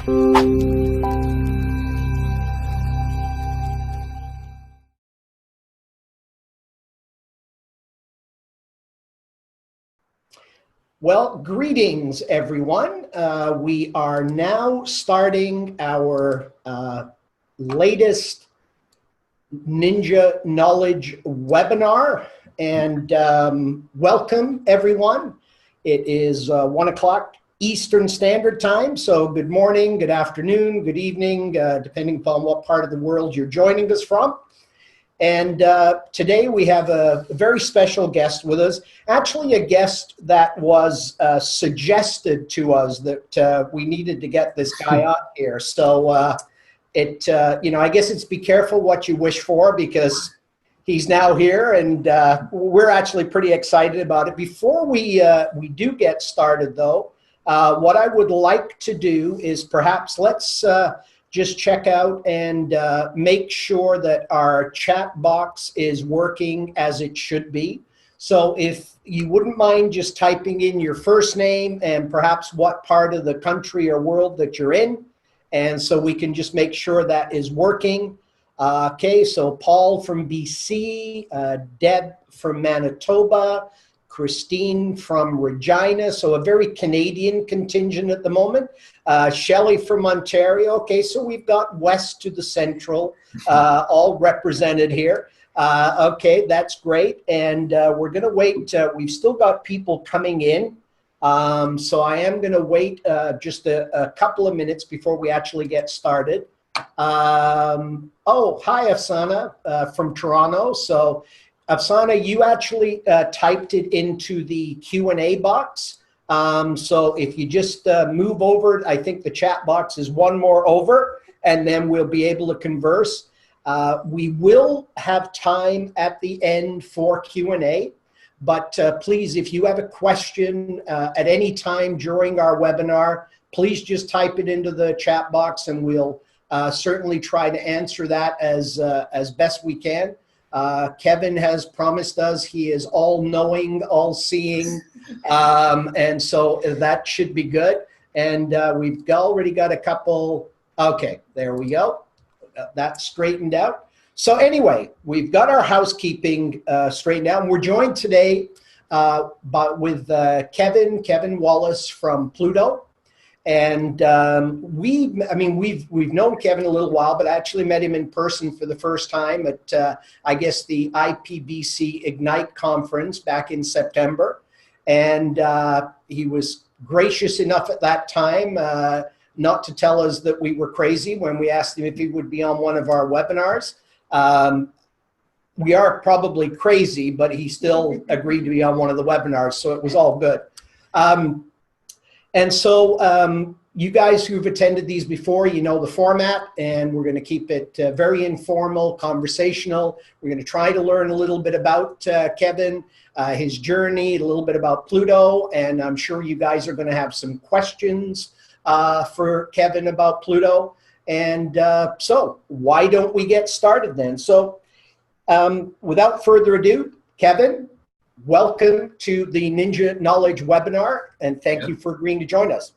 Well, greetings, everyone. We are now starting our latest Kninja Knowledge webinar, and welcome, everyone. It is 1 o'clock Eastern Standard Time, so good morning, good afternoon, good evening, depending upon what part of the world you're joining us from. And today we have a very special guest with us, actually a guest that was suggested to us that we needed to get this guy on here. So I guess it's be careful what you wish for, because he's now here, and we're actually pretty excited about it. Before we do get started, though, what I would like to do is perhaps let's just check out and make sure that our chat box is working as it should be. So if you wouldn't mind just typing in your first name and perhaps what part of the country or world that you're in, and so we can just make sure that is working. Okay, so Paul from BC, Deb from Manitoba, Christine from Regina, so a very Canadian contingent at the moment. Shelley from Ontario. Okay, so we've got west to the central, all represented here. Okay, that's great. And we're going to wait. We've still got people coming in. So I am going to wait just a couple of minutes before we actually get started. Oh, hi, Afsana from Toronto. So Afsana, you actually typed it into the Q&A box. So if you just move over, I think the chat box is one more over, and then we'll be able to converse. We will have time at the end for Q&A, but please, if you have a question at any time during our webinar, please just type it into the chat box, and we'll certainly try to answer that as best we can. Kevin has promised us he is all-knowing, all-seeing, and so that should be good. And we've already got a couple. Okay, there we go. That's straightened out. So anyway, we've got our housekeeping straightened out. And we're joined today with Kevin Wallace from Plooto. And we've known Kevin a little while, but I actually met him in person for the first time at, I guess, the IPBC Ignite conference back in September. And he was gracious enough at that time not to tell us that we were crazy when we asked him if he would be on one of our webinars. We are probably crazy, but he still agreed to be on one of the webinars, so it was all good. And so you guys who've attended these before, you know the format, and we're going to keep it very informal, conversational. We're going to try to learn a little bit about Kevin, his journey, a little bit about Plooto, and I'm sure you guys are going to have some questions for Kevin about Plooto. And so why don't we get started then? So without further ado, Kevin, welcome to the Kninja Knowledge webinar, and thank you for agreeing to join us.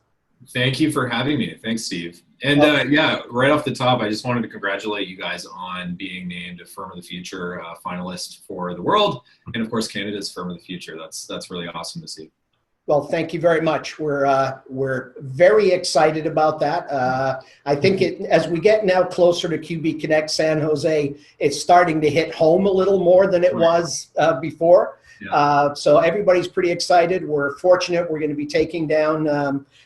Thank you for having me. Thanks, Steve. And yeah, right off the top, I just wanted to congratulate you guys on being named a Firm of the Future finalist for the world, and of course, Canada's Firm of the Future. That's really awesome to see. Well, thank you very much. We're very excited about that. I think as we get now closer to QB Connect San Jose, it's starting to hit home a little more than it was before. Yeah. So everybody's pretty excited. We're fortunate. We're going to be taking down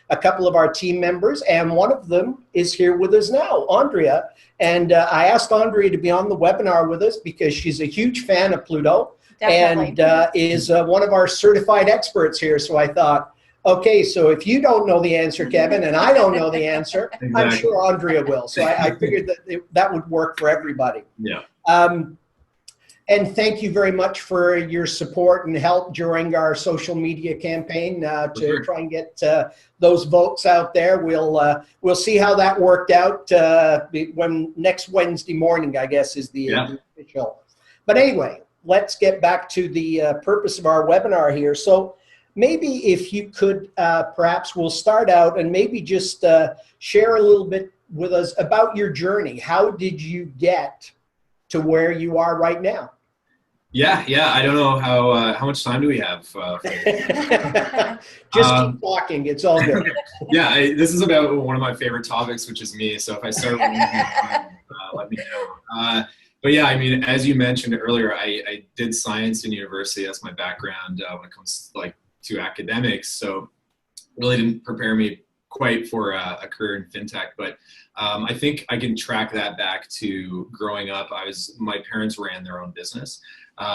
a couple of our team members, and one of them is here with us now, Andrea. And I asked Andrea to be on the webinar with us because she's a huge fan of Plooto. Definitely. And is one of our certified experts here. So I thought, okay, so if you don't know the answer, Kevin, and I don't know the answer, exactly. I'm sure Andrea will. So I figured that that would work for everybody. Yeah. And thank you very much for your support and help during our social media campaign to try and get those votes out there. We'll see how that worked out when next Wednesday morning, I guess, is the official. But anyway, let's get back to the purpose of our webinar here. So maybe if you could, perhaps we'll start out and maybe just share a little bit with us about your journey. How did you get to where you are right now? Yeah. I don't know how much time do we have? Just keep talking. It's all good. Yeah, this is about one of my favorite topics, which is me. So if I start losing time, let me know. But yeah, I mean, as you mentioned earlier, I did science in university. That's my background when it comes to academics. So really didn't prepare me quite for a career in fintech. But I think I can track that back to growing up. My parents ran their own business.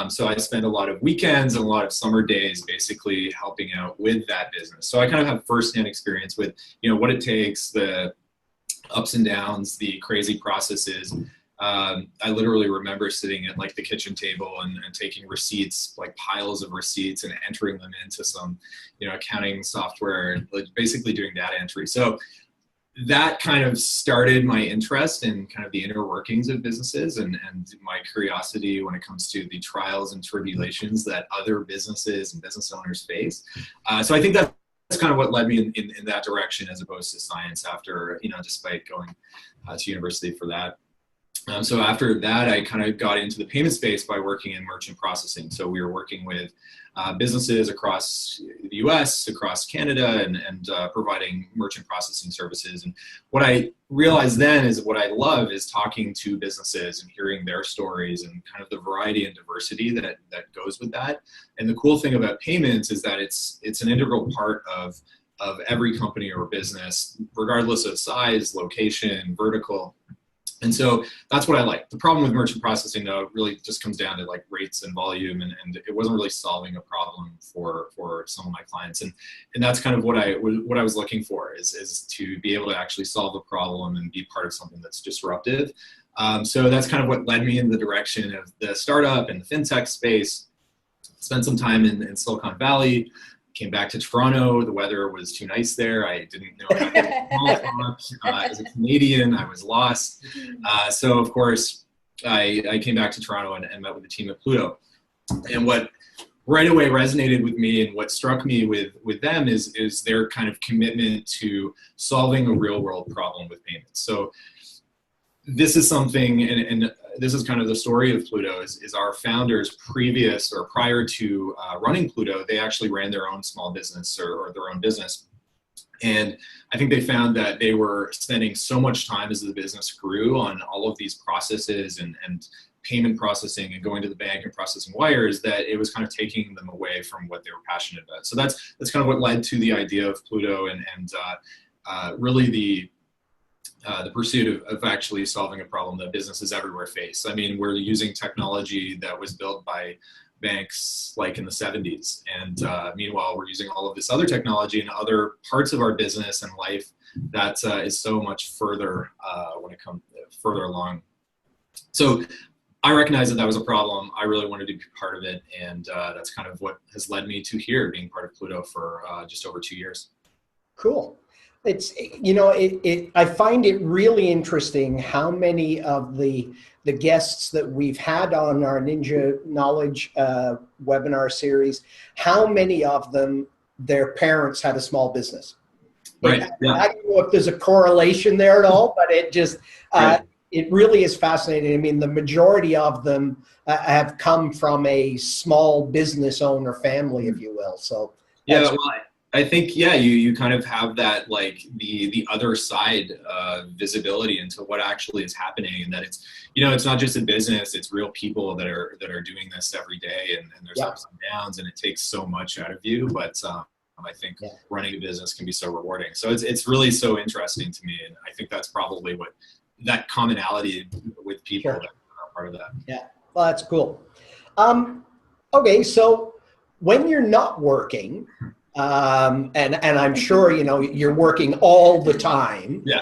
So I spent a lot of weekends and a lot of summer days basically helping out with that business. So I kind of have firsthand experience with, what it takes, the ups and downs, the crazy processes. I literally remember sitting at the kitchen table and taking receipts, piles of receipts, and entering them into some, accounting software, basically doing data entry. So that kind of started my interest in kind of the inner workings of businesses and my curiosity when it comes to the trials and tribulations that other businesses and business owners face. So I think that's kind of what led me in that direction as opposed to science after, despite going to university for that. So after that, I kind of got into the payment space by working in merchant processing. So we were working with businesses across the US, across Canada, and providing merchant processing services. And what I realized then is what I love is talking to businesses and hearing their stories and kind of the variety and diversity that goes with that. And the cool thing about payments is that it's an integral part of every company or business, regardless of size, location, vertical. And so that's what I like. The problem with merchant processing, though, really just comes down to rates and volume, and it wasn't really solving a problem for some of my clients. And that's kind of what I was looking for is to be able to actually solve the problem and be part of something that's disruptive. So that's kind of what led me in the direction of the startup and the fintech space. Spent some time in Silicon Valley. Came back to Toronto. The weather was too nice there. I didn't know how to talk. As a Canadian, I was lost. So of course, I came back to Toronto and met with the team at Plooto. And what right away resonated with me and what struck me with them is their kind of commitment to solving a real world problem with payments. So this is something, and this is kind of the story of Plooto, is our founders prior to running Plooto, they actually ran their own small business or their own business. And I think they found that they were spending so much time as the business grew on all of these processes and payment processing and going to the bank and processing wires that it was kind of taking them away from what they were passionate about. So that's kind of what led to the idea of Plooto and really the pursuit of actually solving a problem that businesses everywhere face. I mean, we're using technology that was built by banks in the 70s. And meanwhile, we're using all of this other technology in other parts of our business and life that is so much further when it comes further along. So I recognized that was a problem. I really wanted to be part of it. And that's kind of what has led me to here, being part of Plooto for just over 2 years. Cool. It's, I find it really interesting how many of the guests that we've had on our Kninja Knowledge webinar series, how many of them, their parents had a small business. Right. Yeah. I don't know if there's a correlation there at all, but it just, right. It really is fascinating. I mean, the majority of them have come from a small business owner family, if you will. So yeah, well, I think, yeah, you kind of have that, the other side visibility into what actually is happening, and that it's, it's not just a business, it's real people that are doing this every day, and there's ups and downs, and it takes so much out of you. But I think running a business can be so rewarding. So it's really so interesting to me, and I think that's probably what that commonality with people that are part of that. Yeah, well, that's cool. Okay, so when you're not working, and I'm sure you're working all the time. Yeah.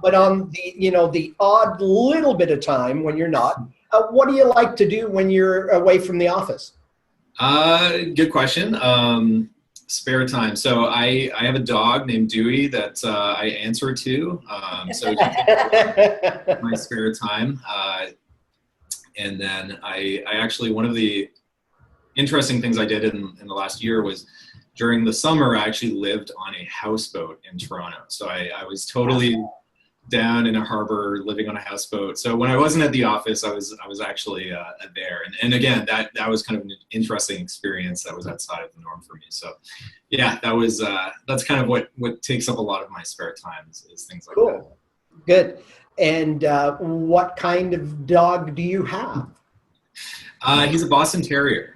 But on the the odd little bit of time when you're not, what do you like to do when you're away from the office? Good question. Spare time. So I have a dog named Dewey that I answer to. So my spare time, and then I actually, one of the interesting things I did in the last year was during the summer, I actually lived on a houseboat in Toronto. So I was totally down in a harbor, living on a houseboat. So when I wasn't at the office, I was actually there. And again, that was kind of an interesting experience that was outside of the norm for me. So yeah, that's kind of what takes up a lot of my spare time is things like that. Cool. Good. And what kind of dog do you have? He's a Boston Terrier.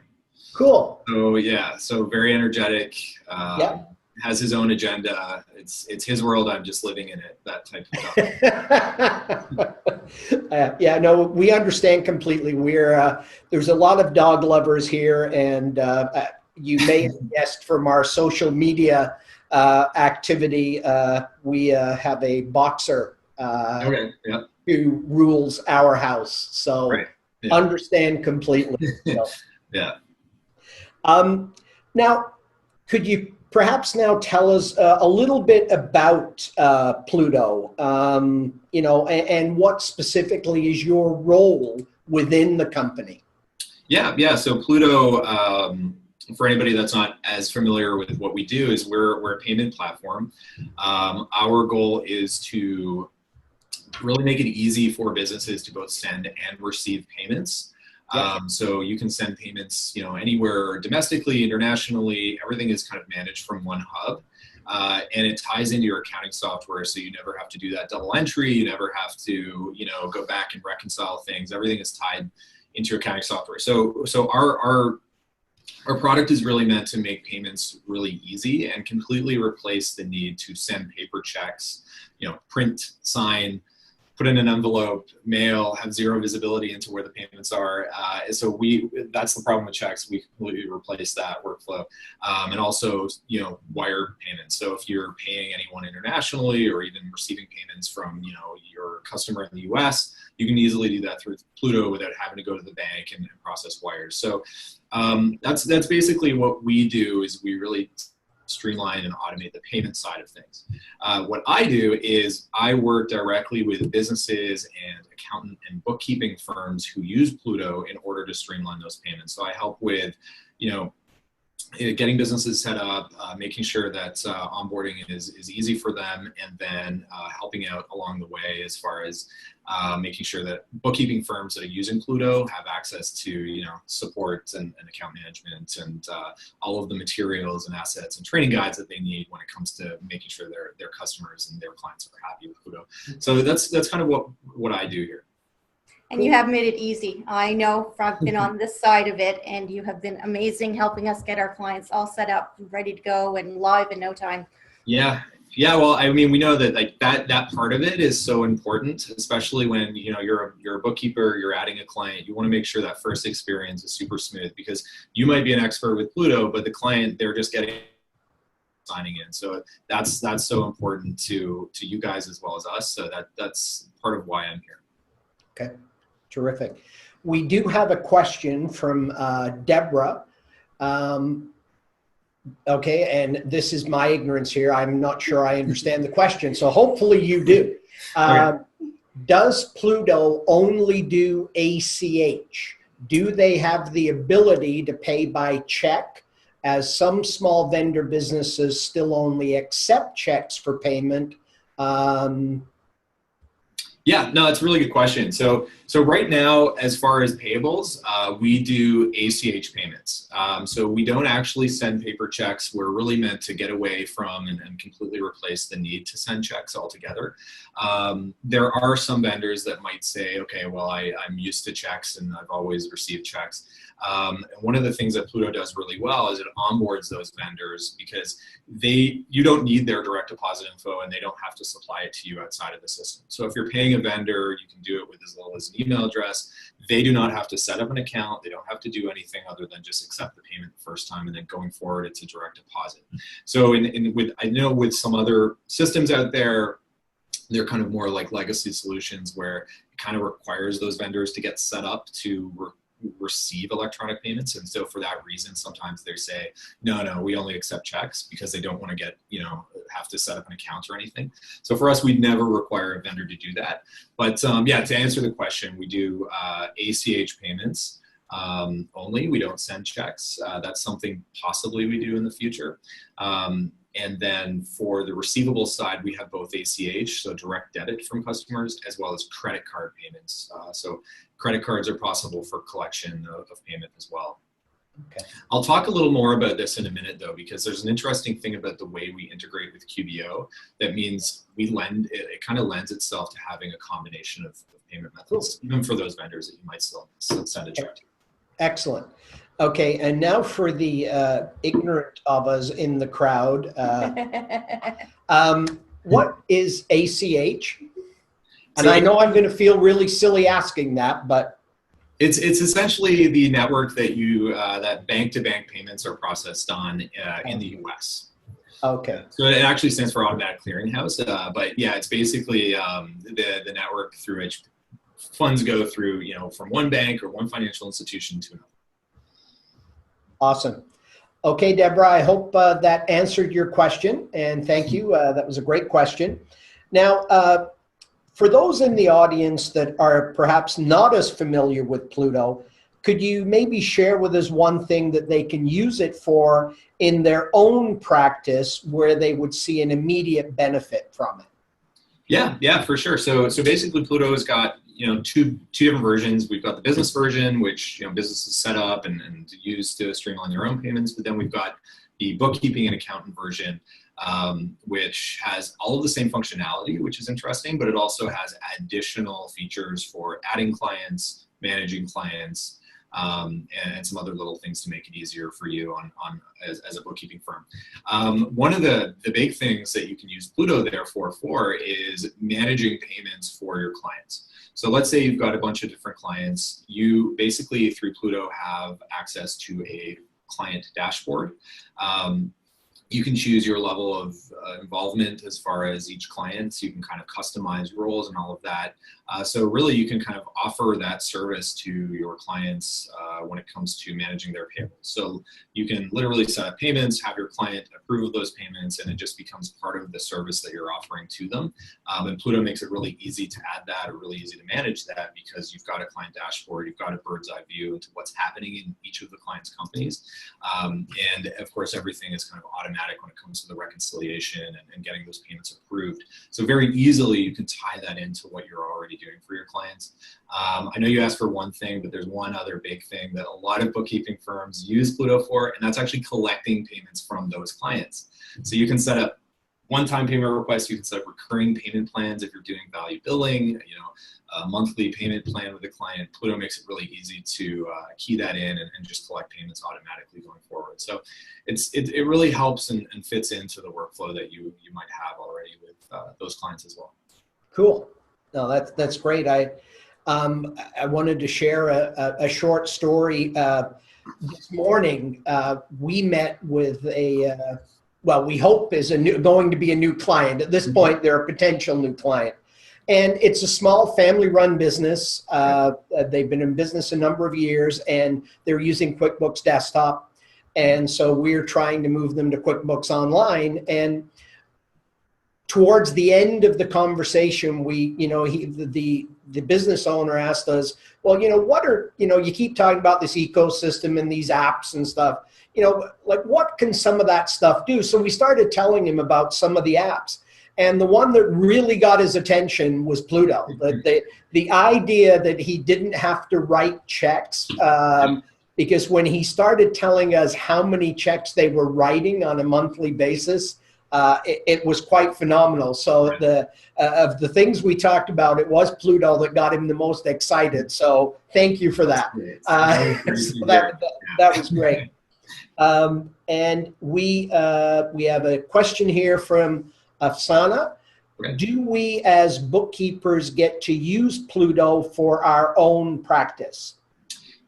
Cool. So yeah, so very energetic. Yeah. Has his own agenda. It's his world. I'm just living in it. That type of dog. Yeah, no, we understand completely. There's a lot of dog lovers here, and you may have guessed from our social media activity, we have a boxer Okay. Yeah. who rules our house. So Right. Yeah. Understand completely. So. Yeah. Now, could you perhaps now tell us a little bit about Plooto, and what specifically is your role within the company? Yeah. So Plooto, for anybody that's not as familiar with what we do, is we're a payment platform. Our goal is to really make it easy for businesses to both send and receive payments. So you can send payments, anywhere domestically, internationally. Everything is kind of managed from one hub, and it ties into your accounting software, so you never have to do that double entry. You never have to, go back and reconcile things. Everything is tied into your accounting software. So our product is really meant to make payments really easy and completely replace the need to send paper checks, print, sign, put in an envelope, mail, have zero visibility into where the payments are. So that's the problem with checks. We completely replace that workflow. And also, wire payments. So if you're paying anyone internationally or even receiving payments from, your customer in the US, you can easily do that through Plooto without having to go to the bank and process wires. So that's basically what we do, is we really streamline and automate the payment side of things. What I do is I work directly with businesses and accountant and bookkeeping firms who use Plooto in order to streamline those payments. So I help with, getting businesses set up, making sure that onboarding is easy for them, and then helping out along the way as far as making sure that bookkeeping firms that are using Plooto have access to, support and account management and all of the materials and assets and training guides that they need when it comes to making sure their customers and their clients are happy with Plooto. So that's kind of what I do here. And you have made it easy. I know I've been on this side of it, and you have been amazing helping us get our clients all set up, ready to go, and live in no time. Yeah. Well, I mean, we know that that part of it is so important, especially when you're a bookkeeper, you're adding a client. You want to make sure that first experience is super smooth, because you might be an expert with Plooto, but the client, they're just signing in. So that's so important to you guys as well as us. So that's part of why I'm here. Okay. Terrific. We do have a question from Deborah. Okay, and this is my ignorance here. I'm not sure I understand the question, so hopefully you do. Does Plooto only do ACH? Do they have the ability to pay by check, as some small vendor businesses still only accept checks for payment? Yeah, no, that's a really good question. So right now, as far as payables, we do ACH payments. So we don't actually send paper checks. We're really meant to get away from and completely replace the need to send checks altogether. There are some vendors that might say, okay, well, I'm used to checks and I've always received checks. And one of the things that Plooto does really well is it onboards those vendors, because you don't need their direct deposit info and they don't have to supply it to you outside of the system. So if you're paying a vendor, you can do it with as little as an email address. They do not have to set up an account. They don't have to do anything other than just accept the payment the first time, and then going forward, it's a direct deposit. So I know with some other systems out there, they're kind of more like legacy solutions where it kind of requires those vendors to get set up to receive electronic payments. And so for that reason, sometimes they say, no, we only accept checks, because they don't want to have to set up an account or anything. So for us, we'd never require a vendor to do that. But yeah, to answer the question, we do ACH payments. only. We don't send checks. That's something possibly we do in the future. And then for the receivable side, we have both ACH, so direct debit from customers, as well as credit card payments. So credit cards are possible for collection of payment as well. Okay. I'll talk a little more about this in a minute, though, because there's an interesting thing about the way we integrate with QBO. That means it kind of lends itself to having a combination of payment methods, even for those vendors that you might still send a check to. Excellent. Okay, and now for the ignorant of us in the crowd, what is ACH? And I know I'm going to feel really silly asking that, but it's essentially the network that that bank-to-bank payments are processed on in the U.S. Okay. So it actually stands for Automatic Clearinghouse, but yeah, it's basically the network through which funds go through, from one bank or one financial institution to another. Awesome. Okay, Deborah, I hope that answered your question, and thank you. That was a great question. Now, for those in the audience that are perhaps not as familiar with Plooto, could you maybe share with us one thing that they can use it for in their own practice where they would see an immediate benefit from it? Yeah, for sure. So basically Plooto has got, two different versions. We've got the business version, which, businesses set up and use to streamline their own payments. But then we've got the bookkeeping and accountant version, which has all of the same functionality, which is interesting, but it also has additional features for adding clients, managing clients, and some other little things to make it easier for you as a bookkeeping firm. One of the big things that you can use Plooto therefore for is managing payments for your clients. So let's say you've got a bunch of different clients. You basically, through Plooto, have access to a client dashboard. You can choose your level of involvement as far as each client. So you can kind of customize roles and all of that. So really you can kind of offer that service to your clients when it comes to managing their payables. So you can literally set up payments, have your client approve of those payments, and it just becomes part of the service that you're offering to them. And Plooto makes it really easy to add that, or really easy to manage that, because you've got a client dashboard, you've got a bird's eye view into what's happening in each of the client's companies. And of course, everything is kind of automatic when it comes to the reconciliation and getting those payments approved. So very easily you can tie that into what you're already doing for your clients. I know you asked for one thing, but there's one other big thing that a lot of bookkeeping firms use Plooto for, and that's actually collecting payments from those clients. So you can set up one-time payment requests, you can set up recurring payment plans if you're doing value billing, a monthly payment plan with a client. Plooto makes it really easy to key that in and just collect payments automatically going forward. So it really helps and fits into the workflow that you might have already with those clients as well. Cool. No, that's great. I wanted to share a short story. This morning, we met with we hope is going to be a new client. At this point, they're a potential new client. And it's a small family-run business. They've been in business a number of years, and they're using QuickBooks Desktop. And so we're trying to move them to QuickBooks Online. And towards the end of the conversation, the business owner asked us, well, you keep talking about this ecosystem and these apps and stuff, like what can some of that stuff do? So we started telling him about some of the apps. And the one that really got his attention was Plooto. The idea that he didn't have to write checks, because when he started telling us how many checks they were writing on a monthly basis, it was quite phenomenal. So of the things we talked about, it was Plooto that got him the most excited. So thank you for that. So that was great. And we have a question here from Afsana. Okay. Do we as bookkeepers get to use Plooto for our own practice?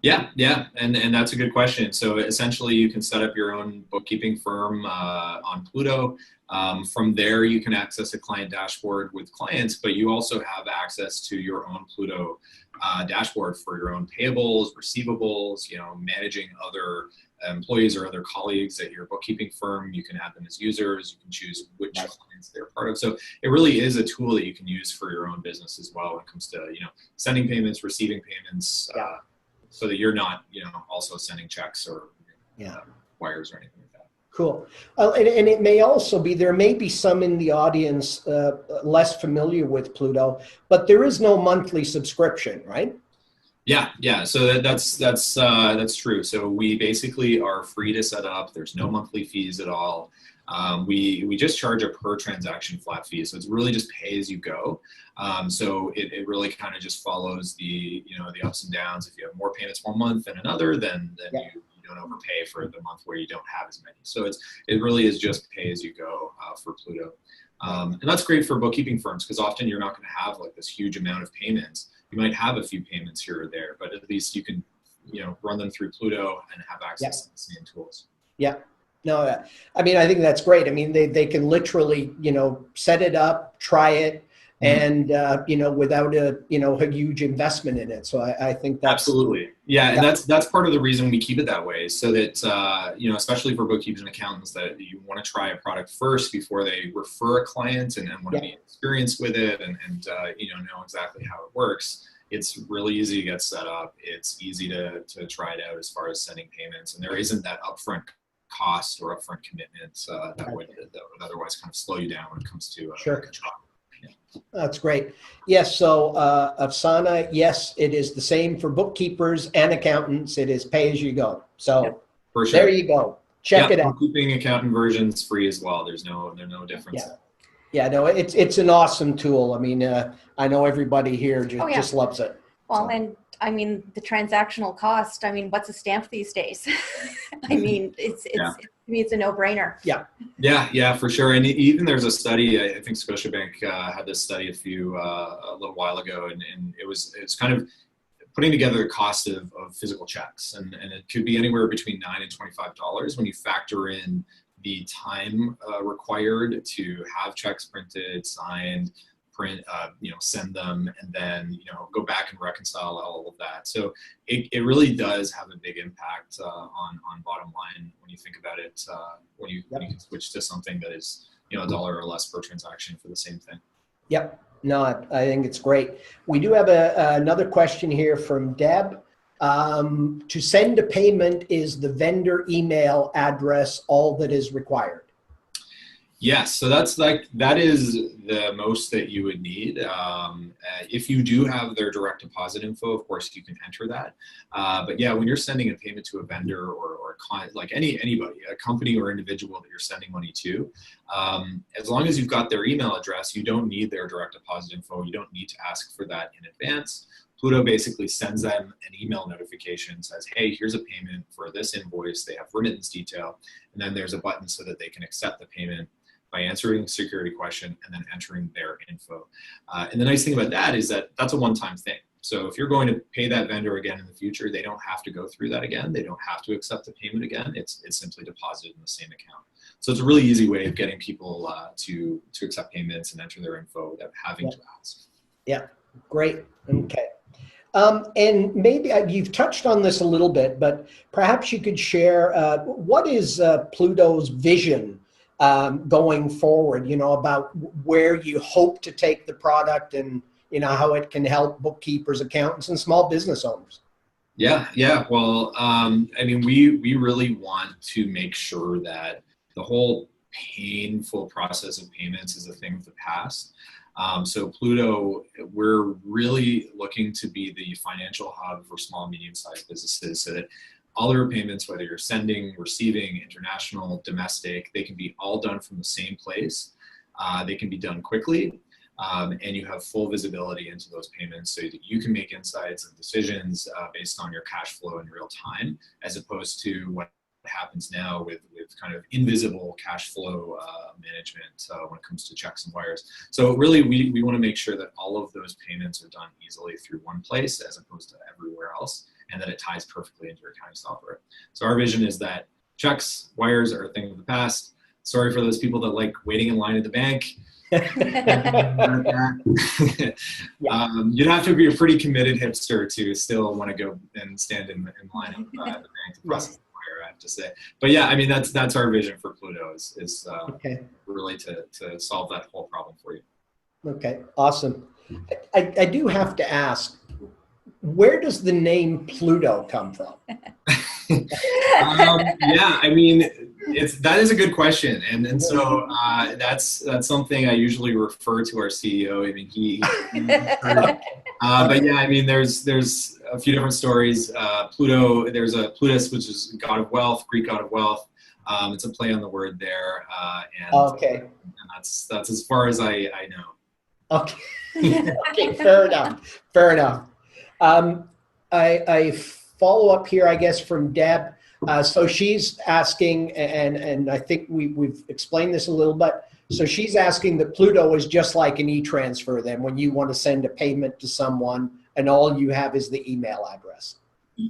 Yeah, and that's a good question. So essentially you can set up your own bookkeeping firm on Plooto. From there you can access a client dashboard with clients, but you also have access to your own Plooto dashboard for your own payables, receivables, managing other employees or other colleagues at your bookkeeping firm. You can add them as users. You can choose which clients they're part of. So it really is a tool that you can use for your own business as well when it comes to sending payments, receiving payments. so that you're not, also sending checks or wires or anything like that. Cool. And it may also be, there may be some in the audience less familiar with Plooto, but there is no monthly subscription, right? Yeah. So that's true. So we basically are free to set up. There's no monthly fees at all. We just charge a per transaction flat fee. So it's really just pay as you go. So it really kind of just follows the ups and downs. If you have more payments one month than another, then you don't overpay for the month where you don't have as many. So it really is just pay as you go for Plooto. And that's great for bookkeeping firms, because often you're not going to have like this huge amount of payments. You might have a few payments here or there, but at least you can, run them through Plooto and have access to the same tools. Yeah. No, I mean, I think that's great. I mean, they can literally, set it up, try it, and, without a huge investment in it. So I think that's absolutely. Yeah. And that's part of the reason we keep it that way, so that, especially for bookkeepers and accountants, that you want to try a product first before they refer a client and want to be experienced with it and know exactly how it works. It's really easy to get set up. It's easy to try it out as far as sending payments. And there isn't that upfront cost or upfront commitment that would otherwise kind of slow you down when it comes to sure. That's great. Yes. So Afsana, yes, it is the same for bookkeepers and accountants. It is pay as you go. So for sure. There you go. Check it out. Bookkeeping accountant version's free as well. There's no difference. Yeah. No, it's an awesome tool. I mean, I know everybody here just loves it. Well, and I mean, the transactional cost, I mean, what's a stamp these days? I mean, to me, it's a no-brainer. Yeah, for sure. And even there's a study, I think Scotiabank had this study a little while ago, and it's kind of putting together the cost of physical checks. And it could be anywhere between $9 and $25 when you factor in the time required to have checks printed, signed, send them, and then go back and reconcile all of that. So it really does have a big impact on bottom line when you think about it. When you can switch to something that is $1 or less per transaction for the same thing. Yep. No, I think it's great. We do have another question here from Deb. To send a payment, is the vendor email address all that is required? Yes, so that is the most that you would need. If you do have their direct deposit info, of course you can enter that. But yeah, when you're sending a payment to a vendor or a client, like anybody, a company or individual that you're sending money to, as long as you've got their email address, you don't need their direct deposit info. You don't need to ask for that in advance. Plooto basically sends them an email notification, says, hey, here's a payment for this invoice. They have remittance detail, and then there's a button so that they can accept the payment by answering the security question and then entering their info. And the nice thing about that is that that's a one-time thing. So if you're going to pay that vendor again in the future, they don't have to go through that again. They don't have to accept the payment again. It's simply deposited in the same account. So it's a really easy way of getting people to accept payments and enter their info without having to ask. Yeah, great. Okay. And maybe you've touched on this a little bit, but perhaps you could share what is Plooto's vision going forward, about where you hope to take the product and, how it can help bookkeepers, accountants, and small business owners. Yeah. Well, I mean, we really want to make sure that the whole painful process of payments is a thing of the past. So Plooto, we're really looking to be the financial hub for small and medium-sized businesses, so that all your payments, whether you're sending, receiving, international, domestic, they can be all done from the same place. They can be done quickly, and you have full visibility into those payments so that you can make insights and decisions based on your cash flow in real time, as opposed to what happens now with kind of invisible cash flow management when it comes to checks and wires. So really, we want to make sure that all of those payments are done easily through one place as opposed to everywhere else, and that it ties perfectly into your accounting software. So our vision is that checks, wires are a thing of the past. Sorry for those people that like waiting in line at the bank. You'd have to be a pretty committed hipster to still want to go and stand in line at the bank to process the wire, I have to say. But yeah, I mean, that's our vision for Plooto is really to solve that whole problem for you. Okay, awesome. I do have to ask, where does the name Plooto come from? Yeah, I mean, that is a good question, and so that's something I usually refer to our CEO. I mean, but yeah, I mean, there's a few different stories. Plooto, there's a Plutus, which is god of wealth, Greek god of wealth. It's a play on the word there, and that's as far as I know. Okay. Okay, fair enough. Fair enough. I follow up here, I guess, from Deb. So she's asking, and I think we've explained this a little bit. So she's asking that Plooto is just like an e-transfer then, when you want to send a payment to someone and all you have is the email address.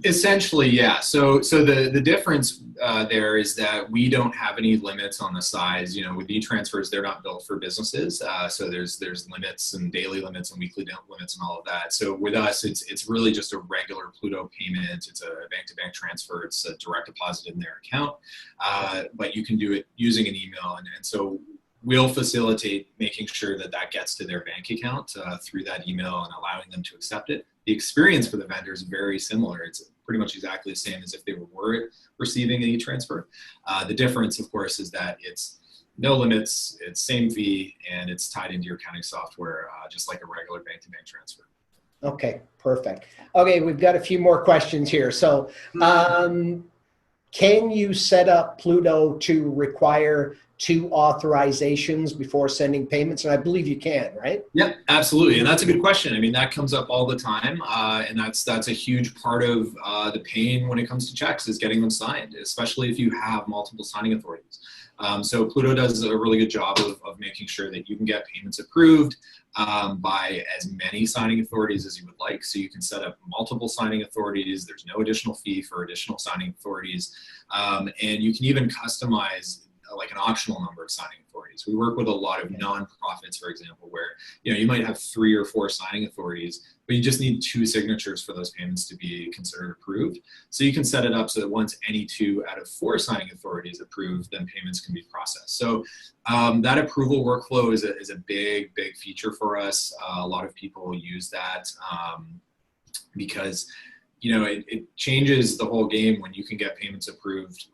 Essentially, yeah. So the difference there is that we don't have any limits on the size. You know, with e-transfers, they're not built for businesses. So there's limits and daily limits and weekly limits and all of that. So with us, it's really just a regular Plooto payment. It's a bank-to-bank transfer. It's a direct deposit in their account, but you can do it using an email. And so we'll facilitate making sure that gets to their bank account through that email and allowing them to accept it. The experience for the vendor is very similar. It's pretty much exactly the same as if they were receiving an e-transfer. The difference, of course, is that it's no limits, it's same fee, and it's tied into your accounting software, just like a regular bank-to-bank transfer. Okay, perfect. Okay, we've got a few more questions here. So can you set up Plooto to require 2 authorizations before sending payments? And I believe you can, right? Yep, absolutely. And that's a good question. I mean, that comes up all the time. And that's a huge part of the pain when it comes to checks is getting them signed, especially if you have multiple signing authorities. So Plooto does a really good job of making sure that you can get payments approved by as many signing authorities as you would like. So you can set up multiple signing authorities. There's no additional fee for additional signing authorities. And you can even customize like an optional number of signing authorities. We work with a lot of nonprofits, for example, where you might have 3 or 4 signing authorities, but you just need 2 signatures for those payments to be considered approved. So you can set it up so that once any 2 out of 4 signing authorities approve, then payments can be processed. So that approval workflow is a big feature for us. A lot of people use that because it changes the whole game when you can get payments approved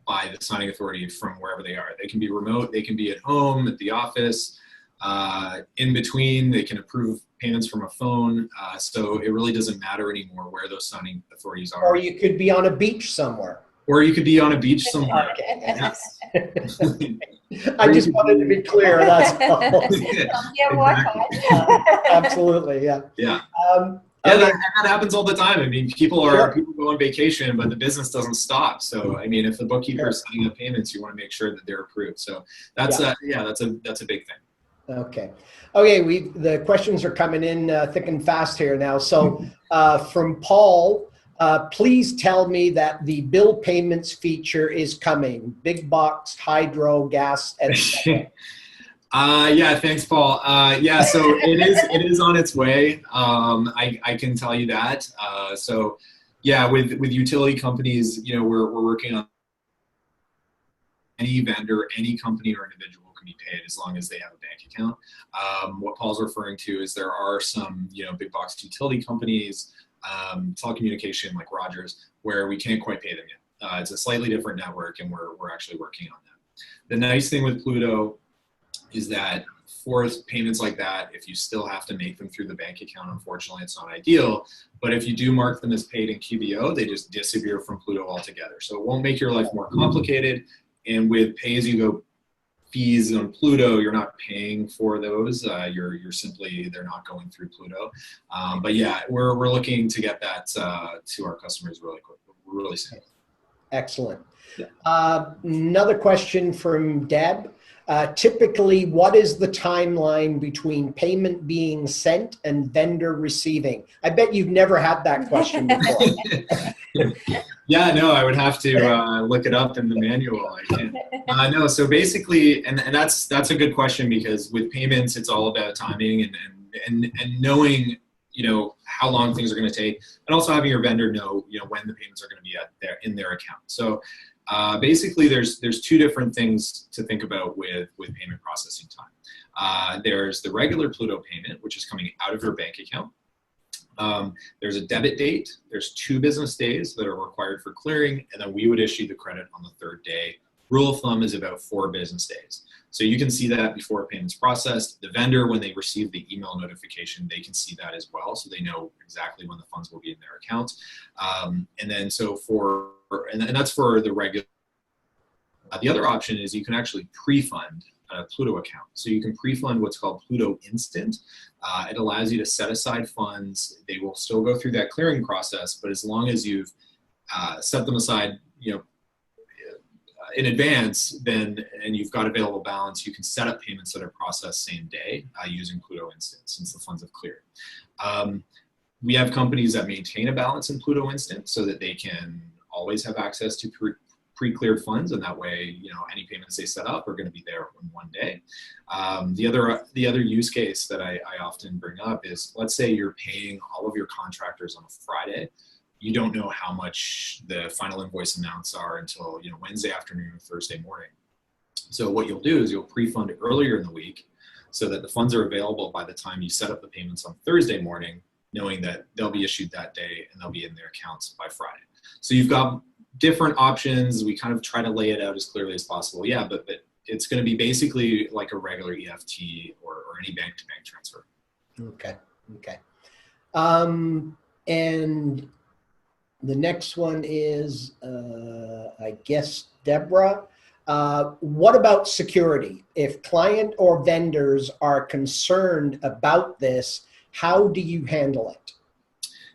by the signing authority from wherever they are. They can be remote, they can be at home, at the office, in between, they can approve payments from a phone. So it really doesn't matter anymore where those signing authorities are. Or you could be on a beach somewhere. Or you could be on a beach somewhere. Yes. I just wanted to be clear, that's all. Absolutely, yeah. Yeah. Okay. That happens all the time. I mean, people go on vacation, but the business doesn't stop. So, I mean, if the bookkeeper is setting up payments, you want to make sure that they're approved. So that's that's a big thing. Okay. The questions are coming in thick and fast here now. So from Paul, please tell me that the bill payments feature is coming. Big box, hydro, gas, etc. Yeah, thanks, Paul. Yeah, so it is on its way. I can tell you that. So yeah, with utility companies, we're working on any vendor, any company or individual can be paid as long as they have a bank account. What Paul's referring to is there are some, big box utility companies, telecommunication like Rogers, where we can't quite pay them yet. It's a slightly different network, and we're actually working on that. The nice thing with Plooto is that for payments like that, if you still have to make them through the bank account, unfortunately, it's not ideal. But if you do mark them as paid in QBO, they just disappear from Plooto altogether. So it won't make your life more complicated. And with pay-as-you-go fees on Plooto, you're not paying for those. You're simply, they're not going through Plooto. But yeah, we're looking to get that to our customers really quick, really soon. Excellent. Yeah. Another question from Deb. Typically, what is the timeline between payment being sent and vendor receiving? I bet you've never had that question before. Yeah, no, I would have to look it up in the manual. I can't. No, so basically, and that's a good question, because with payments, it's all about timing and knowing, how long things are going to take, and also having your vendor know, when the payments are going to be in their account. So basically, there's 2 different things to think about with payment processing time. There's the regular Plooto payment, which is coming out of your bank account. There's a debit date. There's 2 business days that are required for clearing, and then we would issue the credit on the 3rd day. Rule of thumb is about 4 business days. So you can see that before payment's processed. The vendor, when they receive the email notification, they can see that as well, so they know exactly when the funds will be in their account. And then and that's for the regular. The other option is you can actually pre-fund a Plooto account. So you can pre-fund what's called Plooto Instant. It allows you to set aside funds. They will still go through that clearing process, but as long as you've set them aside, in advance, and you've got available balance, you can set up payments that are processed same day using Plooto Instant since the funds have cleared. We have companies that maintain a balance in Plooto Instant so that they can always have access to pre-cleared funds, and that way, any payments they set up are going to be there in one day. The other use case that I often bring up is, let's say you're paying all of your contractors on a Friday. You don't know how much the final invoice amounts are until Wednesday afternoon or Thursday morning. So what you'll do is you'll pre-fund it earlier in the week so that the funds are available by the time you set up the payments on Thursday morning, knowing that they'll be issued that day and they'll be in their accounts by Friday. So you've got different options. We kind of try to lay it out as clearly as possible. Yeah, but it's going to be basically like a regular EFT or any bank-to-bank transfer. Okay. And the next one is, I guess, Deborah. What about security? If client or vendors are concerned about this, how do you handle it?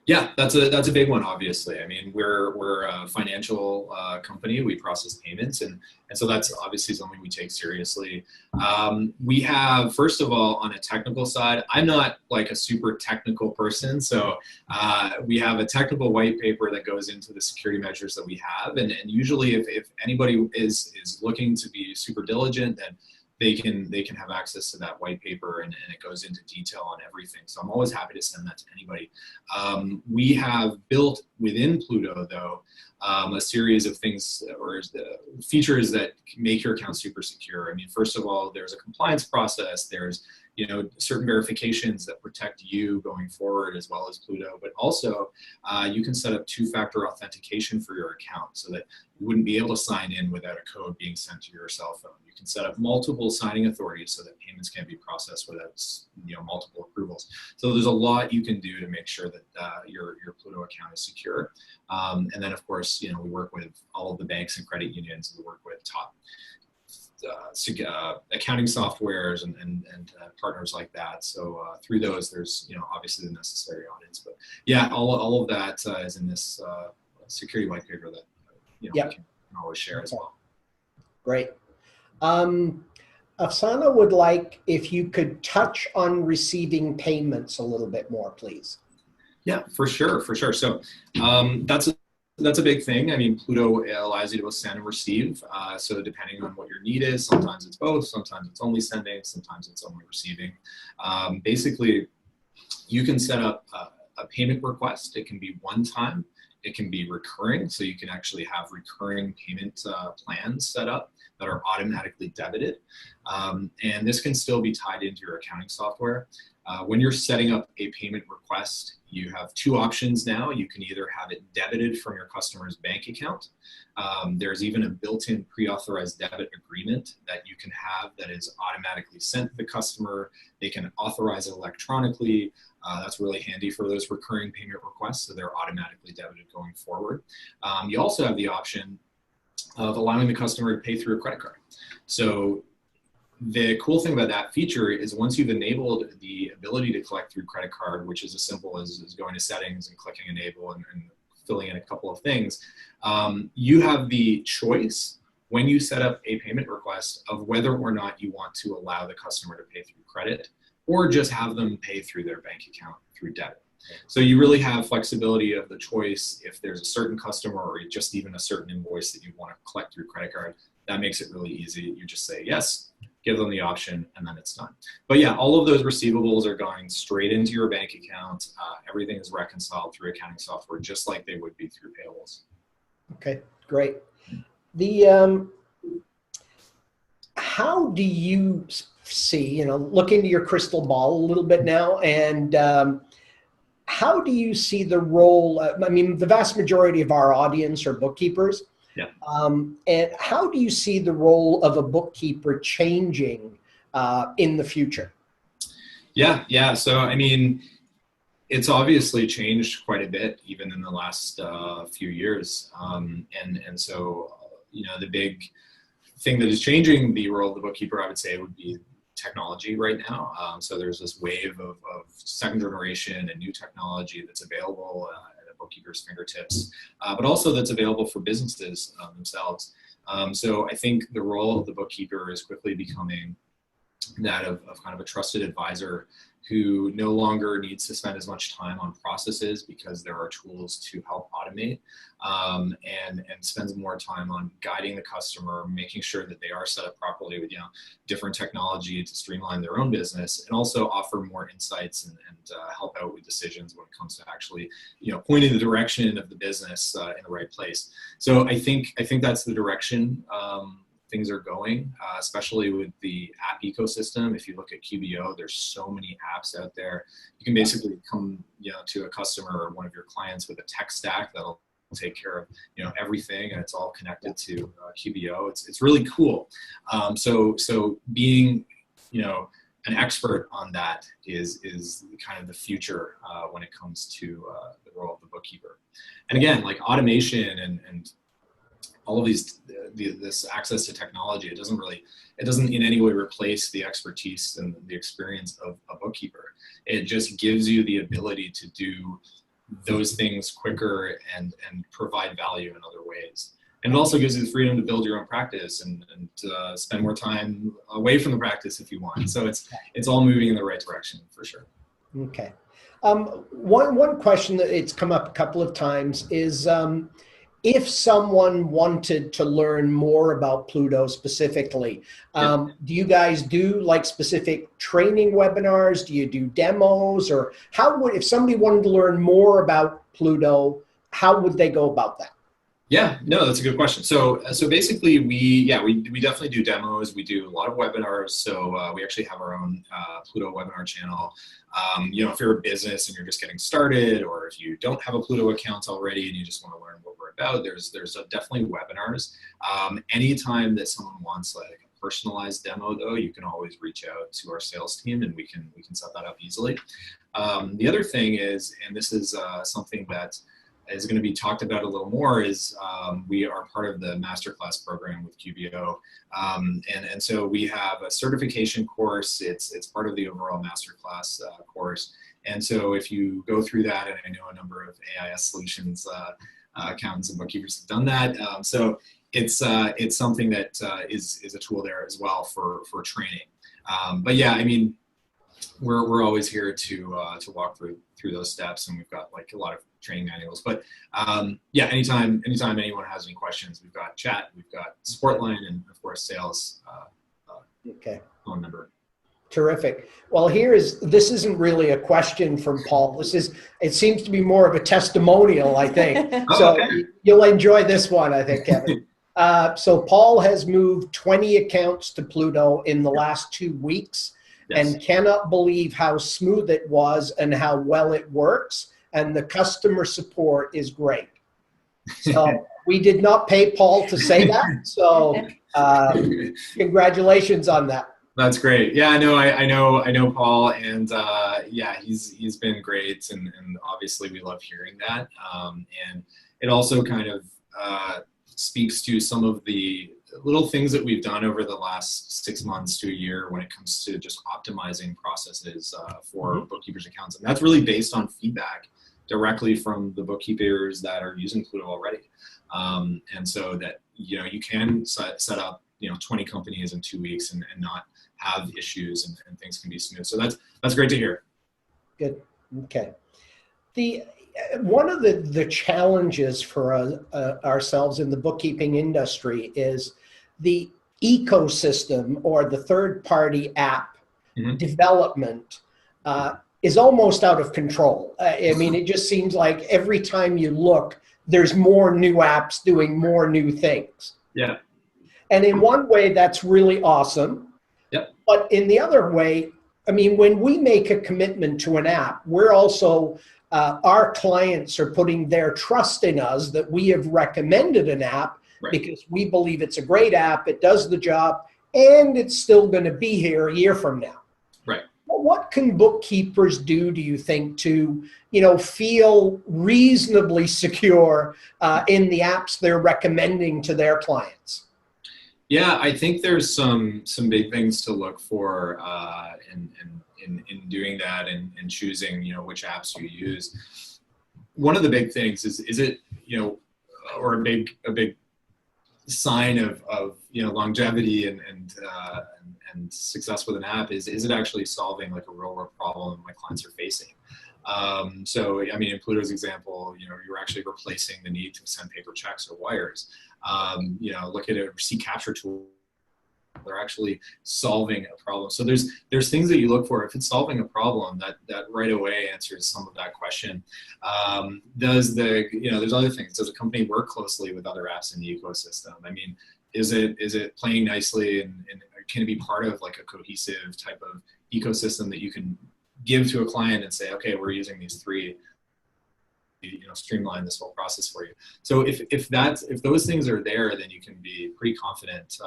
Yeah, that's a big one, obviously. I mean, we're a financial company. We process payments, and so that's obviously something we take seriously. We have, first of all, on a technical side, I'm not like a super technical person, so we have a technical white paper that goes into the security measures that we have, and usually if anybody is looking to be super diligent, then they can have access to that white paper, and it goes into detail on everything. So I'm always happy to send that to anybody. We have built within Plooto, though, a series of things or features that make your account super secure. I mean, first of all, there's a compliance process. There's certain verifications that protect you going forward as well as Plooto, but also you can set up 2-factor authentication for your account so that you wouldn't be able to sign in without a code being sent to your cell phone. You can set up multiple signing authorities so that payments can be processed without multiple approvals. So there's a lot you can do to make sure that your Plooto account is secure. And then, of course, we work with all of the banks and credit unions. We work with top accounting softwares and partners like that. So through those, there's obviously the necessary audits. But yeah, all of that is in this security white paper that we can always share as well. Great. Afsana would like if you could touch on receiving payments a little bit more, please. Yeah, for sure. So that's a big thing. I mean, Plooto allows you to send and receive. So depending on what your need is, sometimes it's both, sometimes it's only sending, sometimes it's only receiving. Basically, you can set up a payment request. It can be one time. It can be recurring. So you can actually have recurring payment plans set up that are automatically debited. And this can still be tied into your accounting software. When you're setting up a payment request, you have 2 options now. You can either have it debited from your customer's bank account. There's even a built-in pre-authorized debit agreement that you can have that is automatically sent to the customer. They can authorize it electronically. That's really handy for those recurring payment requests, so they're automatically debited going forward. You also have the option of allowing the customer to pay through a credit card. So the cool thing about that feature is once you've enabled the ability to collect through credit card, which is as simple as going to settings and clicking enable and filling in a couple of things, you have the choice when you set up a payment request of whether or not you want to allow the customer to pay through credit or just have them pay through their bank account through debit. So you really have flexibility of the choice if there's a certain customer or just even a certain invoice that you want to collect through credit card. That makes it really easy. You just say yes, give them the option, and then it's done. But yeah, all of those receivables are going straight into your bank account. Everything is reconciled through accounting software, just like they would be through payables. Okay, great. How do you see, look into your crystal ball a little bit now, and how do you see the role? I mean, the vast majority of our audience are bookkeepers. Yeah. And how do you see the role of a bookkeeper changing in the future? Yeah. So, I mean, it's obviously changed quite a bit, even in the last few years. And so, the big thing that is changing the role of the bookkeeper, I would say, would be technology right now. So there's this wave of second generation and new technology that's available at a bookkeeper's fingertips, but also that's available for businesses themselves. So I think the role of the bookkeeper is quickly becoming that of kind of a trusted advisor who no longer needs to spend as much time on processes because there are tools to help automate, and spends more time on guiding the customer, making sure that they are set up properly with different technology to streamline their own business, and also offer more insights and help out with decisions when it comes to actually pointing the direction of the business in the right place. So I think that's the direction things are going, especially with the app ecosystem. If you look at QBO, there's so many apps out there. You can basically come to a customer or one of your clients with a tech stack that'll take care of everything, and it's all connected to QBO. It's really cool. So being an expert on that is kind of the future when it comes to the role of the bookkeeper. And again, like automation and all of this access to technology, it doesn't in any way replace the expertise and the experience of a bookkeeper. It just gives you the ability to do those things quicker and provide value in other ways. And it also gives you the freedom to build your own practice and spend more time away from the practice if you want. So it's all moving in the right direction for sure. Okay. One question that it's come up a couple of times is, if someone wanted to learn more about Plooto specifically, do you guys do like specific training webinars? Do you do demos? Or if somebody wanted to learn more about Plooto, how would they go about that? Yeah, no, that's a good question. So basically we definitely do demos. We do a lot of webinars. So we actually have our own Plooto webinar channel. If you're a business and you're just getting started, or if you don't have a Plooto account already and you just want to learn what we're about, there's definitely webinars. Anytime that someone wants like a personalized demo though, you can always reach out to our sales team and we can set that up easily. The other thing is, and this is something that is going to be talked about a little more, is we are part of the masterclass program with QBO. And so we have a certification course. It's part of the overall masterclass course. And so if you go through that, and I know a number of AIS solutions accountants and bookkeepers have done that. So it's something that is a tool there as well for training. But yeah, I mean, we're always here to walk through those steps, and we've got like a lot of training manuals. But yeah, anytime anyone has any questions, we've got chat, we've got support line, and of course sales phone number. Terrific. Well, this isn't really a question from Paul. It seems to be more of a testimonial, I think. Okay. You'll enjoy this one, I think, Kevin. So Paul has moved 20 accounts to Plooto in the last 2 weeks. Yes. And cannot believe how smooth it was and how well it works. And the customer support is great. So we did not pay Paul to say that. So congratulations on that. That's great. Yeah, I know Paul, and yeah, he's been great, and obviously we love hearing that. And it also kind of speaks to some of the little things that we've done over the last 6 months to a year when it comes to just optimizing processes for bookkeepers' accounts. And that's really based on feedback directly from the bookkeepers that are using Plooto already. And so that, you can set up, 20 companies in 2 weeks and not have issues, and things can be smooth. So that's great to hear. Good. Okay. One of the challenges for ourselves in the bookkeeping industry is the ecosystem, or the third-party app development is almost out of control. I mean, it just seems like every time you look, there's more new apps doing more new things. Yeah. And in one way, that's really awesome. Yep. But in the other way, I mean, when we make a commitment to an app, we're also our clients are putting their trust in us that we have recommended an app because we believe it's a great app, it does the job, and it's still going to be here a year from now. Right. Well, what can bookkeepers do you think, to feel reasonably secure in the apps they're recommending to their clients? Yeah, I think there's some big things to look for in doing that and choosing which apps you use. One of the big things is it or a big sign of longevity and success with an app is it actually solving like a real world problem my clients are facing. So I mean, in Plooto's example, you're actually replacing the need to send paper checks or wires. Look at a receipt capture tool. They're actually solving a problem. So there's things that you look for. If it's solving a problem, that right away answers some of that question. There's other things. Does a company work closely with other apps in the ecosystem? I mean, is it playing nicely and can it be part of like a cohesive type of ecosystem that you can give to a client and say, okay, we're using these three, streamline this whole process for you. So if those things are there, then you can be pretty confident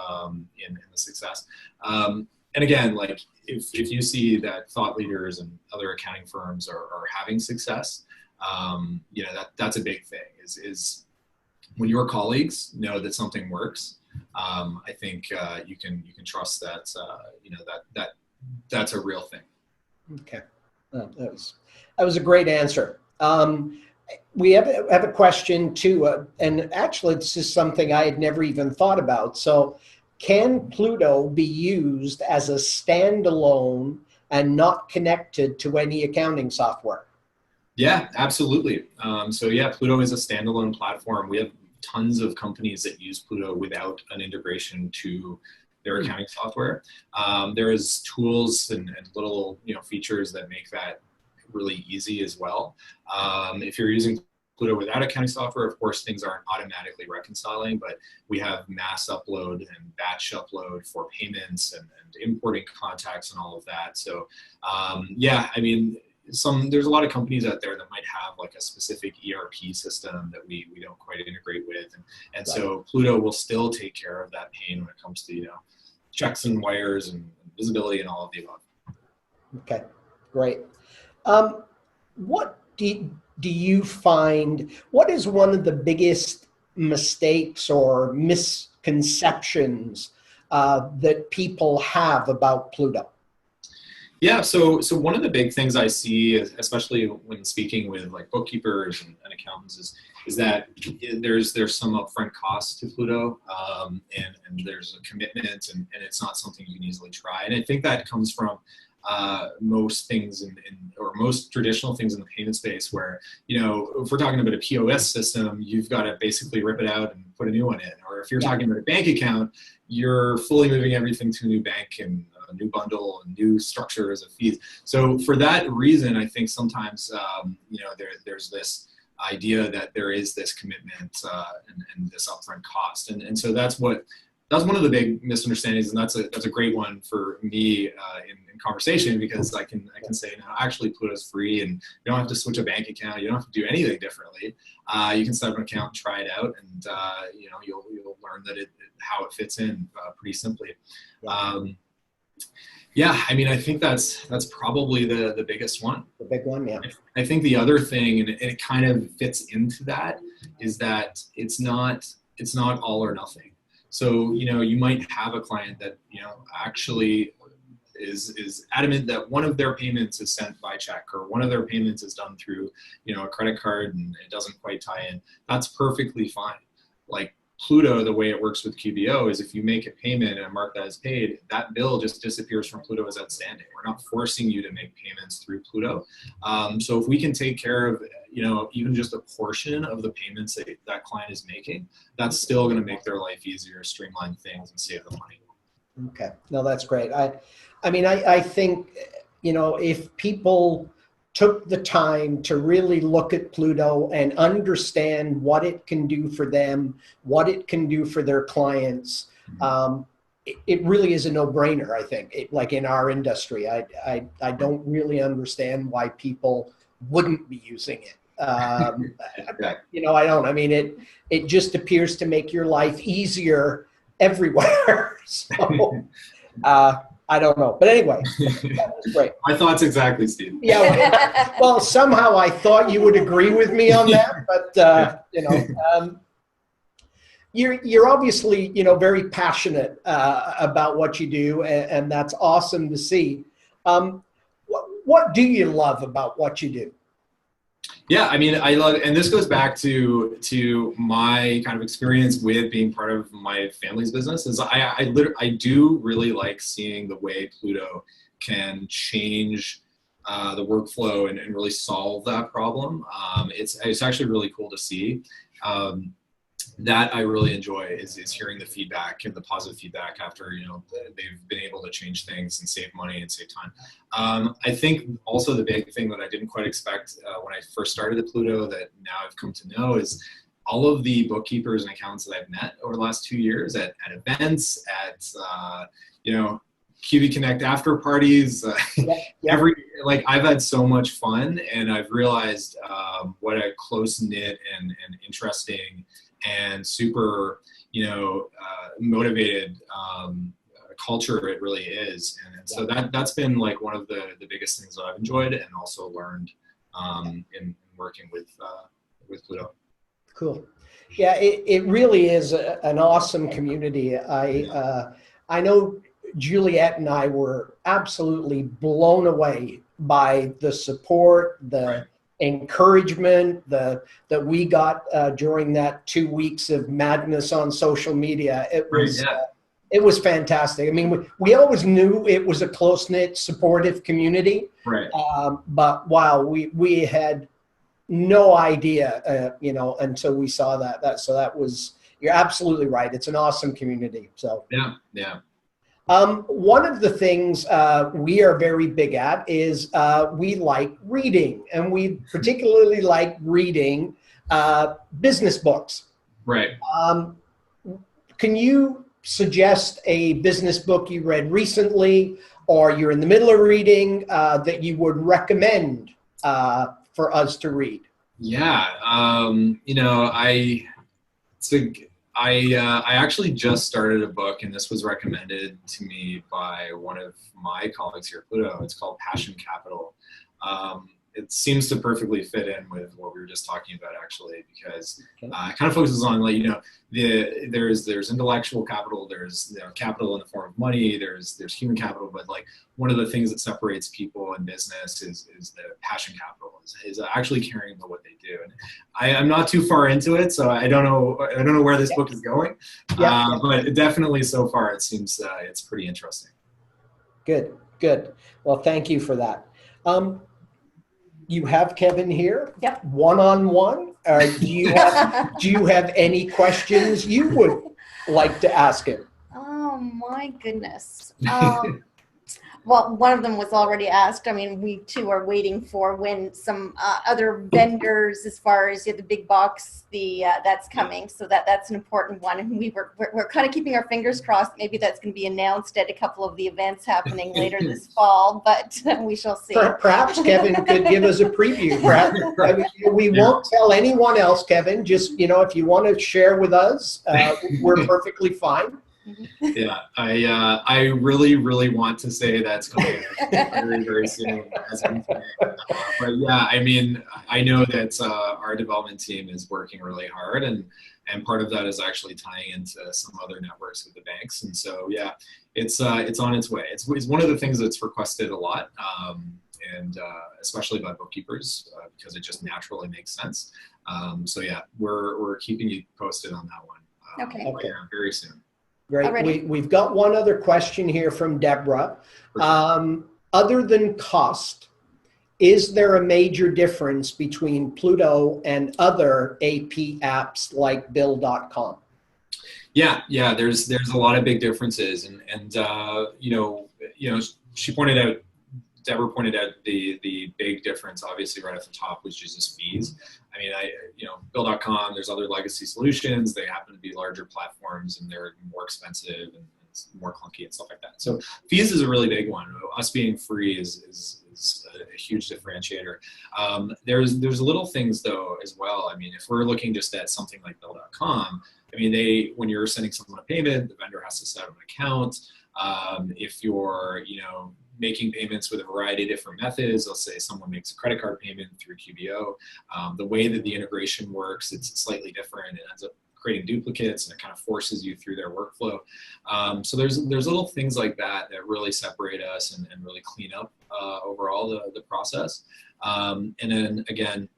in the success. And again, like if you see that thought leaders and other accounting firms are having success, that's a big thing. Is when your colleagues know that something works, I think you can trust that that's a real thing. Okay, that was a great answer. We have a question too, and actually this is something I had never even thought about. So can Plooto be used as a standalone and not connected to any accounting software? Yeah, absolutely. So yeah, Plooto is a standalone platform. We have tons of companies that use Plooto without an integration to their accounting software. There is tools and little features that make that really easy as well. If you're using Plooto without accounting software, of course, things aren't automatically reconciling, but we have mass upload and batch upload for payments and importing contacts and all of that. So yeah, I mean, there's a lot of companies out there that might have like a specific ERP system that we don't quite integrate with. And so Plooto will still take care of that pain when it comes to, checks and wires and visibility and all of the above. Okay, great. What do you find, what is one of the biggest mistakes or misconceptions that people have about Plooto? Yeah, so one of the big things I see, especially when speaking with like bookkeepers and accountants, is that there's some upfront costs to Plooto, and there's a commitment, and it's not something you can easily try. And I think that comes from most things or most traditional things in the payment space, where if we're talking about a POS system, you've got to basically rip it out and put a new one in. Or if you're talking about a bank account, you're fully moving everything to a new bank and a new bundle and new structures of fees. So for that reason, I think sometimes there's this idea that there is this commitment and this upfront cost, and so that's one of the big misunderstandings, and that's a great one for me in conversation, because I can say, no, actually Plooto's free, and you don't have to switch a bank account, you don't have to do anything differently. You can set up an account, try it out, and you'll learn that how it fits in pretty simply. Yeah, I mean, I think that's probably the biggest one. The big one, yeah. I think the other thing, and it kind of fits into that, is that it's not all or nothing. So, you might have a client that, actually is adamant that one of their payments is sent by check, or one of their payments is done through, a credit card, and it doesn't quite tie in. That's perfectly fine. Like Plooto, the way it works with QBO is if you make a payment and mark that as paid, that bill just disappears from Plooto as outstanding. We're not forcing you to make payments through Plooto. So if we can take care of, even just a portion of the payments that client is making, that's still going to make their life easier, streamline things, and save them money. Okay, no, that's great. I think, if people took the time to really look at Plooto and understand what it can do for them, what it can do for their clients, it really is a no-brainer, I think. Like in our industry, I don't really understand why people wouldn't be using it. Yeah. You know, I don't. I mean, it just appears to make your life easier everywhere. So I don't know. But anyway, that was great. My thoughts exactly, Steve. Yeah. Well, somehow I thought you would agree with me on that, but you know, you're obviously, you know, very passionate about what you do, and that's awesome to see. What do you love about what you do? Yeah, I mean, I love, and this goes back to my kind of experience with being part of my family's business. Is I do really like seeing the way Plooto can change the workflow and really solve that problem. It's actually really cool to see. That I really enjoy is hearing the feedback and the positive feedback after, you know, they've been able to change things and save money and save time. I think also the big thing that I didn't quite expect when I first started at Plooto that now I've come to know is all of the bookkeepers and accountants that I've met over the last 2 years at events, at you know, QB Connect after parties, like I've had so much fun, and I've realized what a close knit and interesting and super, you know, motivated culture it really is. And so that's been like one of the biggest things that I've enjoyed and also learned in working with Plooto. Cool. Yeah, it really is an awesome community. I know Juliet and I were absolutely blown away by the support, the encouragement that we got during that 2 weeks of madness on social media. It was fantastic. I mean, we always knew it was a close-knit, supportive community. Right. But wow, we had no idea, you know, until we saw that. So that was, you're absolutely right. It's an awesome community. So yeah. One of the things we are very big at is we like reading, and we particularly like reading business books. Right. Can you suggest a business book you read recently, or you're in the middle of reading, that you would recommend for us to read? Yeah. You know, I actually just started a book, and this was recommended to me by one of my colleagues here at Plooto. It's called Passion Capital. It seems to perfectly fit in with what we were just talking about, actually, because it kind of focuses on, like, you know, there's intellectual capital, there's, you know, capital in the form of money, there's human capital, but like one of the things that separates people in business is the passion capital, is actually caring about what they do. And I'm not too far into it, so I don't know where this book is going, but definitely so far it seems it's pretty interesting. Good. Well, thank you for that. You have Kevin here. Yep. One-on-one. Do you have any questions you would like to ask him? Oh my goodness. Well, one of them was already asked. I mean, we too are waiting for when some other vendors, as far as the big box, that's coming. So that's an important one. And we're kind of keeping our fingers crossed. Maybe that's going to be announced at a couple of the events happening later this fall, but we shall see. Perhaps Kevin could give us a preview. Perhaps, we won't tell anyone else, Kevin. Just, you know, if you want to share with us, we're perfectly fine. Yeah, I really want to say that's coming very, very soon. But yeah, I mean, I know that our development team is working really hard, and part of that is actually tying into some other networks with the banks. And so yeah, it's on its way. It's one of the things that's requested a lot, and especially by bookkeepers, because it just naturally makes sense. So yeah, we're keeping you posted on that one. Okay. Yeah, very soon. Great. We've got one other question here from Deborah. Other than cost, is there a major difference between Plooto and other AP apps like Bill.com? Yeah. There's a lot of big differences, and you know, Deborah pointed out the big difference, obviously, right at the top, which is just fees. I mean, Bill.com, there's other legacy solutions. They happen to be larger platforms, and they're more expensive and it's more clunky and stuff like that. So fees is a really big one. Us being free is a huge differentiator. There's little things though as well. I mean, if we're looking just at something like Bill.com, I mean, when you're sending someone a payment, the vendor has to set up an account. If you're, making payments with a variety of different methods, let's say someone makes a credit card payment through QBO, the way that the integration works, it's slightly different. It ends up creating duplicates, and it kind of forces you through their workflow. So there's little things like that really separate us and really clean up overall the process. And then again,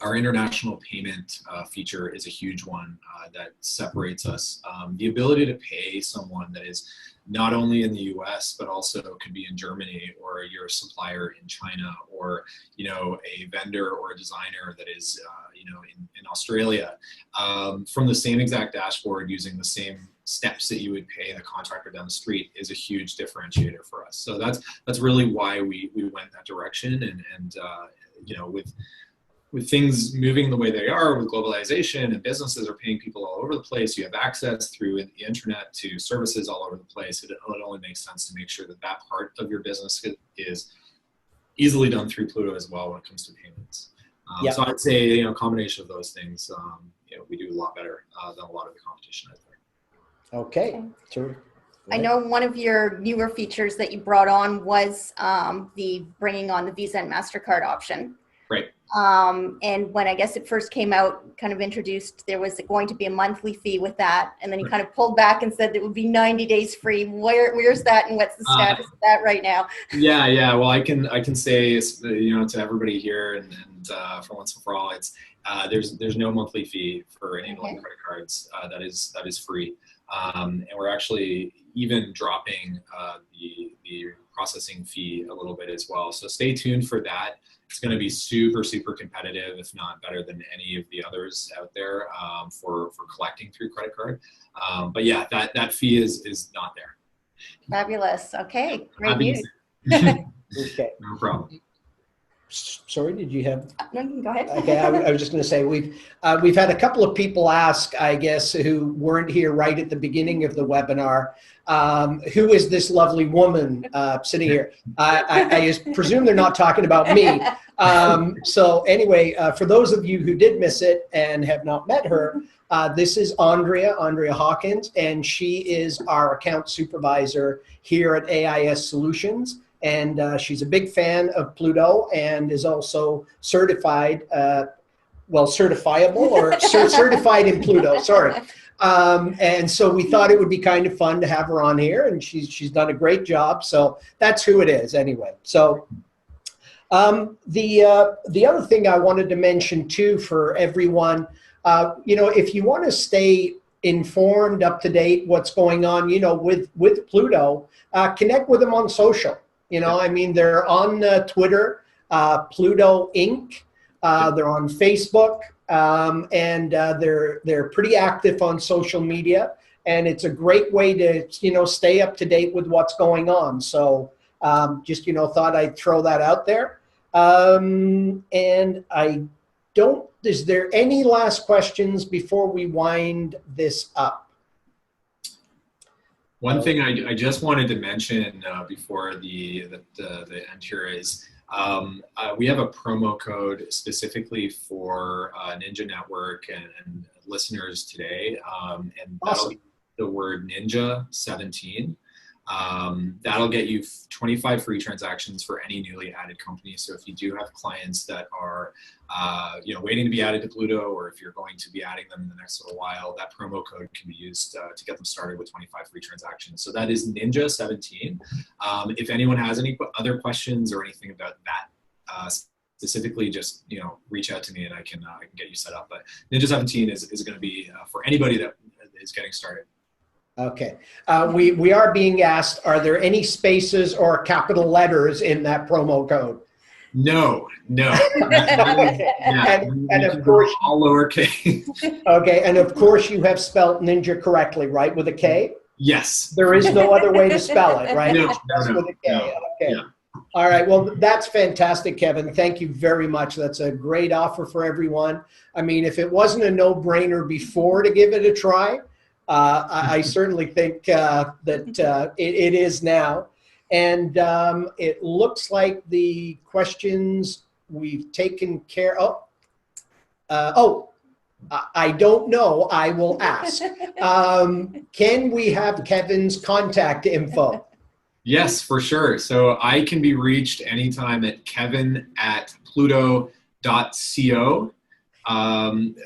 our international payment feature is a huge one that separates us. The ability to pay someone that is not only in the US, but also could be in Germany, or your supplier in China, or, a vendor or a designer that is, in Australia, from the same exact dashboard using the same steps that you would pay the contractor down the street is a huge differentiator for us. So that's really why we went that direction. And with things moving the way they are with globalization, and businesses are paying people all over the place, you have access through the internet to services all over the place. It only makes sense to make sure that part of your business is easily done through Plooto as well when it comes to payments. So I'd say, a combination of those things, we do a lot better than a lot of the competition out there. Okay. I know one of your newer features that you brought on was the bringing on the Visa and MasterCard option. Right. And when I guess it first came out, kind of introduced, there was going to be a monthly fee with that. And then you kind of pulled back and said it would be 90 days free. Where's that, and what's the status of that right now? Yeah. Well, I can say, to everybody here and for once and for all, it's there's no monthly fee for any credit cards. That is free. And we're actually even dropping the processing fee a little bit as well. So stay tuned for that. It's going to be super, super competitive, if not better than any of the others out there for collecting through credit card. But yeah, that fee is not there. Fabulous. Okay, great news. Okay. No problem. Sorry, did you have? No, you can go ahead. Okay, I was just going to say we've had a couple of people ask, I guess, who weren't here right at the beginning of the webinar. Who is this lovely woman sitting here? I presume they're not talking about me. So anyway, for those of you who did miss it and have not met her, this is Andrea Hawkins, and she is our account supervisor here at AIS Solutions. And she's a big fan of Plooto and is also certified, certifiable or certified in Plooto, sorry. And so we thought it would be kind of fun to have her on here, and she's done a great job. So that's who it is anyway. So the other thing I wanted to mention too for everyone, if you want to stay informed, up to date, what's going on, with Plooto, connect with them on social. They're on Twitter, Plooto Inc. They're on Facebook, and they're pretty active on social media, and it's a great way to stay up to date with what's going on. So just thought I'd throw that out there. And is there any last questions before we wind this up? One thing I just wanted to mention before the end here is we have a promo code specifically for Kninja Knetwork and listeners today, and that'll be the word Kninja 17. That'll get you 25 free transactions for any newly added company. So if you do have clients that are waiting to be added to Plooto, or if you're going to be adding them in the next little while, that promo code can be used to get them started with 25 free transactions. So that is Kninja 17. If anyone has any other questions or anything about that specifically, just reach out to me and I can get you set up. But Kninja 17 is going to be for anybody that is getting started. Okay. We are being asked, are there any spaces or capital letters in that promo code? No. Okay. Yeah, and of course, all lowercase. Okay, and of course you have spelled Ninja correctly, right? With a K? Yes. There is no other way to spell it, right? No, with a K. no. Okay. Yeah. All right. Well, that's fantastic, Kevin. Thank you very much. That's a great offer for everyone. I mean, if it wasn't a no-brainer before to give it a try, I certainly think that it is now. And it looks like the questions we've taken care of. I don't know. I will ask. Can we have Kevin's contact info? Yes, for sure. So I can be reached anytime at kevin@plooto.co.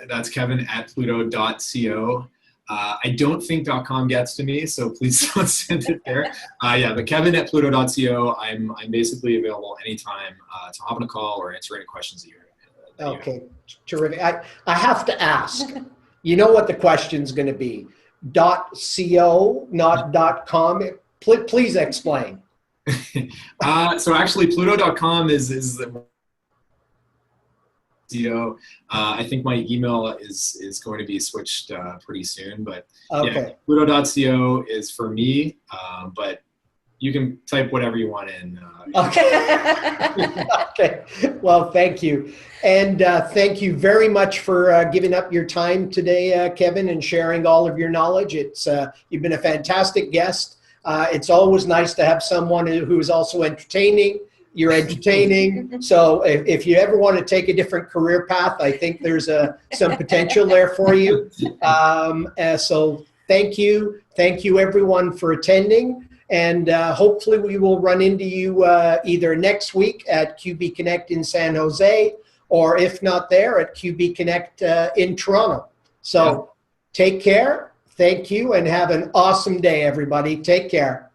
That's kevin@plooto.co. I don't think .com gets to me, so please don't send it there. Yeah, but kevin@plooto.co. I'm basically available anytime to hop on a call or answer any questions that you have. Okay, terrific. I have to ask. You know what the question's going to be? .co, not .com. Please explain. So actually, Plooto.com is the I think my email is going to be switched pretty soon, but okay. Yeah, Plooto.co is for me, but you can type whatever you want in. Okay. Okay. Well, thank you. And thank you very much for giving up your time today, Kevin, and sharing all of your knowledge. You've been a fantastic guest. It's always nice to have someone who is also entertaining. You're entertaining. So if you ever want to take a different career path, I think there's some potential there for you. So thank you. Thank you, everyone, for attending. And hopefully we will run into you either next week at QB Connect in San Jose, or if not there, at QB Connect in Toronto. So take care. Thank you, and have an awesome day, everybody. Take care.